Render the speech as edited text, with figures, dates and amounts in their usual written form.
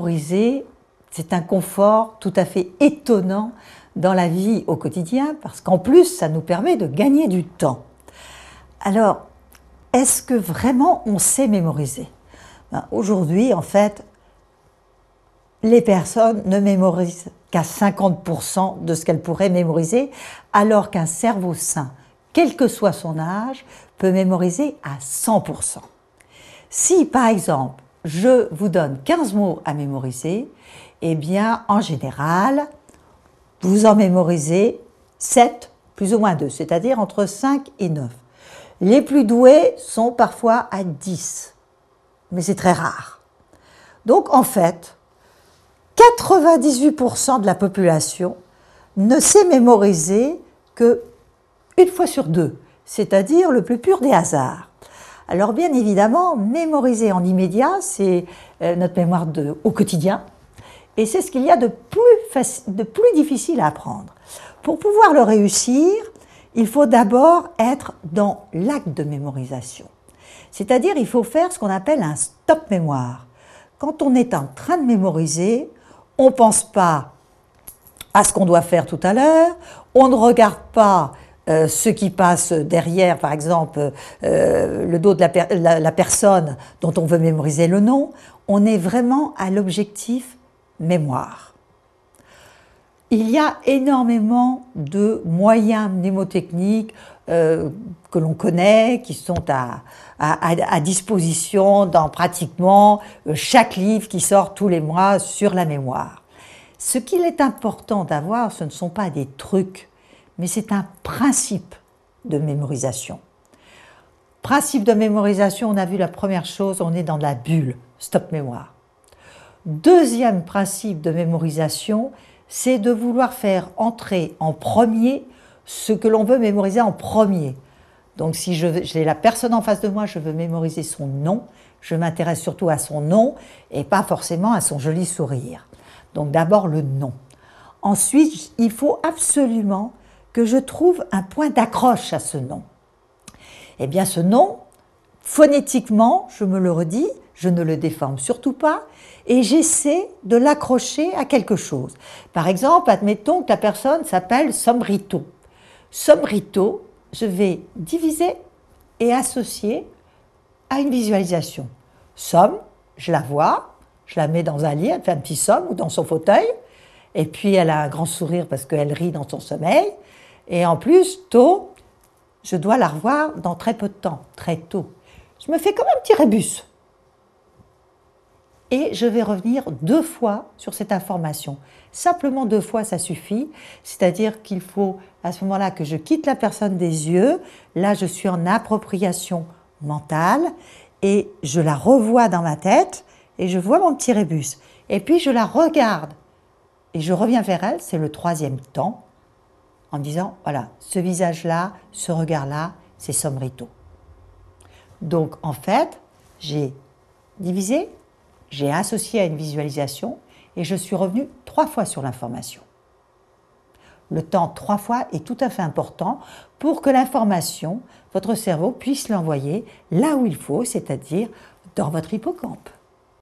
Mémoriser, c'est un confort tout à fait étonnant dans la vie au quotidien, parce qu'en plus, ça nous permet de gagner du temps. Alors, est-ce que vraiment on sait mémoriser? Aujourd'hui, en fait, les personnes ne mémorisent qu'à 50% de ce qu'elles pourraient mémoriser, alors qu'un cerveau sain, quel que soit son âge, peut mémoriser à 100%. Si, par exemple, je vous donne 15 mots à mémoriser, eh bien, en général, vous en mémorisez 7, plus ou moins 2, c'est-à-dire entre 5 et 9. Les plus doués sont parfois à 10, mais c'est très rare. Donc, en fait, 98% de la population ne sait mémoriser que une fois sur deux, c'est-à-dire le plus pur des hasards. Alors bien évidemment, mémoriser en immédiat, c'est notre mémoire au quotidien, et c'est ce qu'il y a de plus difficile à apprendre. Pour pouvoir le réussir, il faut d'abord être dans l'acte de mémorisation. C'est-à-dire, il faut faire ce qu'on appelle un stop mémoire. Quand on est en train de mémoriser, on ne pense pas à ce qu'on doit faire tout à l'heure, on ne regarde pas ce qui passe derrière, par exemple, le dos de la personne dont on veut mémoriser le nom. On est vraiment à l'objectif mémoire. Il y a énormément de moyens mnémotechniques que l'on connaît, qui sont à disposition dans pratiquement chaque livre qui sort tous les mois sur la mémoire. Ce qu'il est important d'avoir, ce ne sont pas des trucs, mais c'est un principe de mémorisation. Principe de mémorisation, on a vu la première chose, on est dans la bulle, stop mémoire. Deuxième principe de mémorisation, c'est de vouloir faire entrer en premier ce que l'on veut mémoriser en premier. Donc si j'ai la personne en face de moi, je veux mémoriser son nom, je m'intéresse surtout à son nom et pas forcément à son joli sourire. Donc d'abord le nom. Ensuite, il faut absolument que je trouve un point d'accroche à ce nom. Eh bien ce nom, phonétiquement, je me le redis, je ne le déforme surtout pas, et j'essaie de l'accrocher à quelque chose. Par exemple, admettons que la personne s'appelle Sombrito. Sombrito, je vais diviser et associer à une visualisation. Somme, je la vois, je la mets dans un lit, elle fait un petit somme ou dans son fauteuil, et puis elle a un grand sourire parce qu'elle rit dans son sommeil, et en plus, tôt, je dois la revoir dans très peu de temps, très tôt. Je me fais comme un petit rébus. Et je vais revenir 2 fois sur cette information. Simplement 2 fois, ça suffit. C'est-à-dire qu'il faut, à ce moment-là, que je quitte la personne des yeux. Là, je suis en appropriation mentale et je la revois dans ma tête et je vois mon petit rébus. Et puis, je la regarde et je reviens vers elle, c'est le 3e temps, en disant, voilà, ce visage-là, ce regard-là, c'est Sombrito. Donc, en fait, j'ai divisé, j'ai associé à une visualisation et je suis revenue 3 fois sur l'information. Le temps 3 fois est tout à fait important pour que l'information, votre cerveau puisse l'envoyer là où il faut, c'est-à-dire dans votre hippocampe.